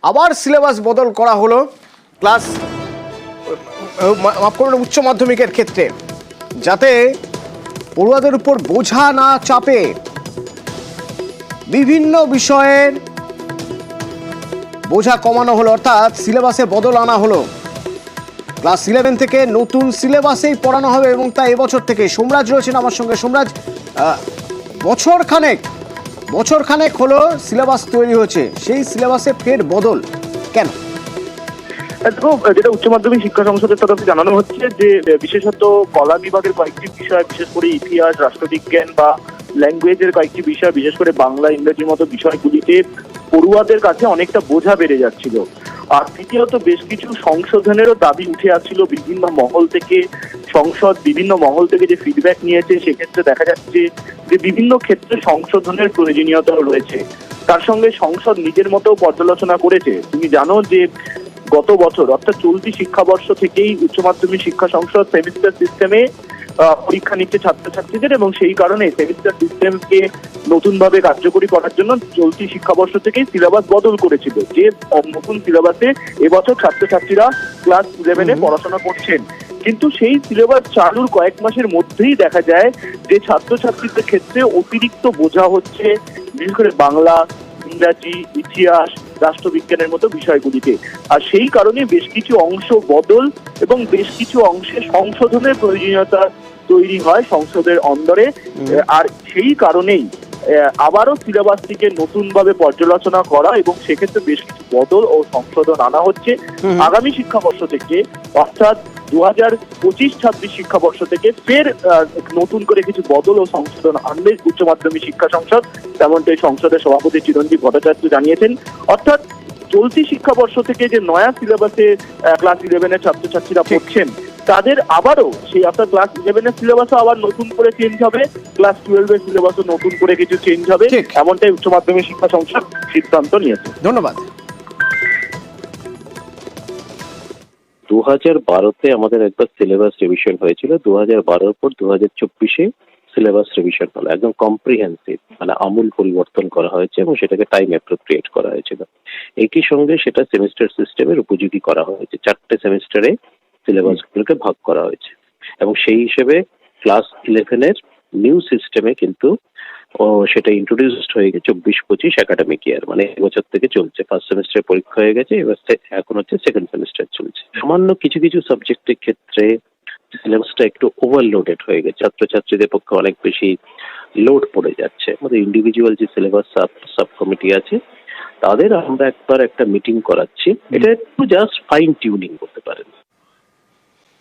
আবার সিলেবাস বদল করা হলো ক্লাস মাফ করুন উচ্চ মাধ্যমিকের ক্ষেত্রে, যাতে পড়ুয়াদের উপর বোঝা না চাপে। বিভিন্ন বিষয়ের বোঝা কমানো হলো, অর্থাৎ সিলেবাসে বদল আনা হলো। ক্লাস 11 থেকে নতুন সিলেবাসেই পড়ানো হবে এবং তা এবছর থেকে। সোমরাজ রয়েছেন আমার সঙ্গে। সোমরাজ, বছর খানেক হলো সিলেবাস তৈরি হয়েছে, সেই সিলেবাসে ফের বদল কেন? যেটা উচ্চ মাধ্যমিক শিক্ষা সংসদের তরফে জানানো হচ্ছে যে বিশেষত কলা বিভাগের কয়েকটি বিষয়, বিশেষ করে ইতিহাস, রাষ্ট্রবিজ্ঞান বা ল্যাঙ্গুয়েজের কয়েকটি বিষয়, বিশেষ করে বাংলা, ইংরেজির মতো বিষয়গুলিতে পড়ুয়াদের কাছে অনেকটা বোঝা বেড়ে যাচ্ছিল। আর তৃতীয়ত বেশ কিছু সংশোধনেরও দাবি উঠে আসছিল বিভিন্ন মহল থেকে। সংসদ বিভিন্ন মহল থেকে যে ফিডব্যাক নিয়েছে, সেক্ষেত্রে দেখা যাচ্ছে যে বিভিন্ন ক্ষেত্রে সংশোধনের প্রয়োজনীয়তাও রয়েছে। তার সঙ্গে সংসদ নিজের মতো পর্যালোচনা করেছে। তুমি জানো যে গত বছর অর্থাৎ চলতি শিক্ষাবর্ষ থেকেই উচ্চ মাধ্যমিক শিক্ষা সংসদ সেমিস্টার সিস্টেমে পরীক্ষা নিচ্ছে ছাত্রছাত্রীদের, এবং সেই কারণে সেমিস্টার সিস্টেমকে নতুনভাবে কার্যকরী করার জন্য চলতি শিক্ষাবর্ষ থেকেই সিলেবাস বদল করেছিল। যে নতুন সিলেবাসে এবছর ছাত্রছাত্রীরা ক্লাস 11-এ পড়াশোনা করছেন। কিন্তু সেই সিলেবাস চালুর কয়েক মাসের মধ্যেই দেখা যায় যে ছাত্রছাত্রীদের ক্ষেত্রে অতিরিক্ত বোঝা হচ্ছে, বিশেষ করে বাংলা, ইংরাজি, ইতিহাস, রাষ্ট্রবিজ্ঞানের মতো বিষয়গুলিতে। আর সেই কারণে বেশ কিছু অংশ বদল এবং বেশ কিছু অংশে সংশোধনের প্রয়োজনীয়তা তৈরি হয় সংসদের অন্দরে। আর সেই কারণেই আবারও সিলেবাসটিকে নতুনভাবে পর্যালোচনা করা এবং সেক্ষেত্রে বেশ কিছু বদল ও সংশোধন আনা হচ্ছে। আগামী শিক্ষাবর্ষ থেকে অর্থাৎ 2025-26 শিক্ষাবর্ষ থেকে ফের নতুন করে কিছু বদল ও সংশোধন আনবে উচ্চ মাধ্যমিক শিক্ষা সংসদ, তেমনটাই সংসদের সভাপতি চিরঞ্জীব ভট্টাচার্য জানিয়েছেন। অর্থাৎ চলতি শিক্ষাবর্ষ থেকে যে নয়া সিলেবাসে ক্লাস 11-এর ছাত্রছাত্রীরা পড়ছেন, তাদের আবারও সেই অর্থাৎ ক্লাস 11-এর সিলেবাসও আবার নতুন করে চেঞ্জ হবে, ক্লাস 12-এর সিলেবাসও নতুন করে কিছু চেঞ্জ হবে, এমনটাই উচ্চ মাধ্যমিক শিক্ষা সংসদ সিদ্ধান্ত নিয়েছে। ধন্যবাদ। 2012-তে আমাদের একবার সিলেবাস রিভিশন হয়েছিল, 2012-র পর 2024-এ সিলেবাস রিভিশন হলো, একদম কম্প্রিহেন্সিভ, মানে আমূল পরিবর্তন করা হয়েছে এবং সেটাকে টাইম অ্যাপ্রোপ্রিয়েট করা হয়েছিল। একই সঙ্গে সেটা সেমিস্টার সিস্টেমের উপযোগী করা হয়েছে, 4টে সেমিস্টারে সিলেবাসগুলোকে ভাগ করা হয়েছে এবং সেই হিসেবে ক্লাস 11-এর নিউ সিস্টেমে কিন্তু সেটা ইন্ট্রোডিউসড হয়ে গেছে 24-25 একাডেমিক ইয়ার, মানে এবছর থেকে চলছে। ফার্স্ট সেমিস্টার পরীক্ষা হয়ে গেছে, এবার এখন হচ্ছে সেকেন্ড সেমিস্টার চলছে। সামান্য কিছু কিছু সাবজেক্টের ক্ষেত্রে সিলেবাসটা একটু ওভারলোডেড হয়ে গেছে, ছাত্রছাত্রীদের পক্ষে অনেক বেশি লোড পড়ে যাচ্ছে। আমাদের ইন্ডিভিজুয়াল যে সিলেবাস সাব কমিটি আছে, তাদের আমরা একবার একটা মিটিং করাচ্ছি, এটা একটু জাস্ট ফাইন টিউনিং করতে পারেন।